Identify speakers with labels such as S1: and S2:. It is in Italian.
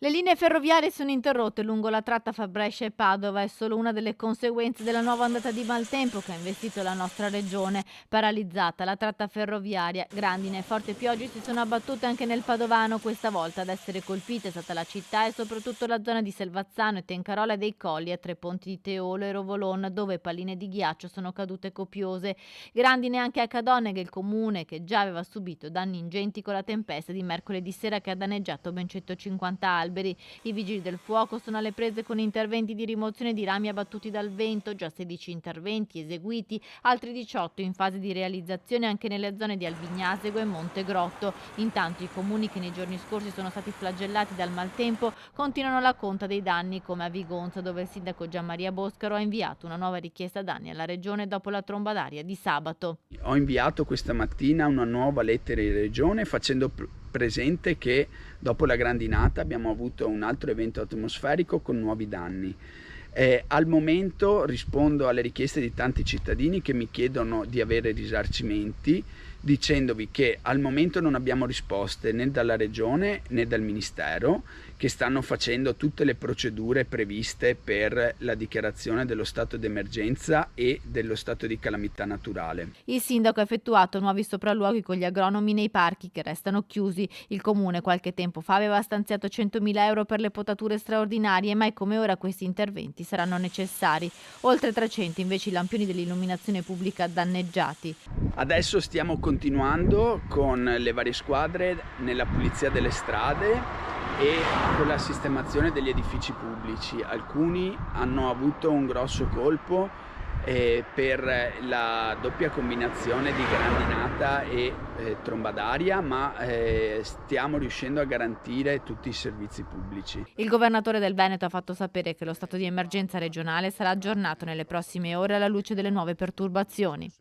S1: Le linee ferroviarie sono interrotte lungo la tratta fra Brescia e Padova. È solo una delle conseguenze della nuova ondata di maltempo che ha investito la nostra regione. Paralizzata la tratta ferroviaria, grandine e forti piogge si sono abbattute anche nel Padovano. Questa volta ad essere colpita è stata la città e soprattutto la zona di Selvazzano e Tencarola dei Colli a tre ponti di Teolo e Rovolon, dove palline di ghiaccio sono cadute copiose. Grandine anche a Cadoneghe, il comune che già aveva subito danni ingenti con la tempesta di mercoledì sera che ha danneggiato ben 150 alberi. I vigili del fuoco sono alle prese con interventi di rimozione di rami abbattuti dal vento, già 16 interventi eseguiti, altri 18 in fase di realizzazione anche nelle zone di Albignasego e Montegrotto. Intanto i comuni che nei giorni scorsi sono stati flagellati dal maltempo continuano la conta dei danni, come a Vigonza, dove il sindaco Gianmaria Boscaro ha inviato una nuova richiesta danni alla regione dopo la tromba d'aria di sabato.
S2: Ho inviato questa mattina una nuova lettera in regione facendo presente che dopo la grandinata abbiamo avuto un altro evento atmosferico con nuovi danni. Al momento rispondo alle richieste di tanti cittadini che mi chiedono di avere risarcimenti, dicendovi che al momento non abbiamo risposte né dalla regione né dal ministero, che stanno facendo tutte le procedure previste per la dichiarazione dello stato d'emergenza e dello stato di calamità naturale.
S1: Il sindaco ha effettuato nuovi sopralluoghi con gli agronomi nei parchi che restano chiusi. Il comune qualche tempo fa aveva stanziato 100.000 euro per le potature straordinarie, ma è come ora questi interventi saranno necessari. Oltre 300 invece i lampioni dell'illuminazione pubblica danneggiati.
S2: Adesso stiamo continuando con le varie squadre nella pulizia delle strade e con la sistemazione degli edifici pubblici. Alcuni hanno avuto un grosso colpo per la doppia combinazione di grandinata e tromba d'aria, ma stiamo riuscendo a garantire tutti i servizi pubblici.
S1: Il governatore del Veneto ha fatto sapere che lo stato di emergenza regionale sarà aggiornato nelle prossime ore alla luce delle nuove perturbazioni.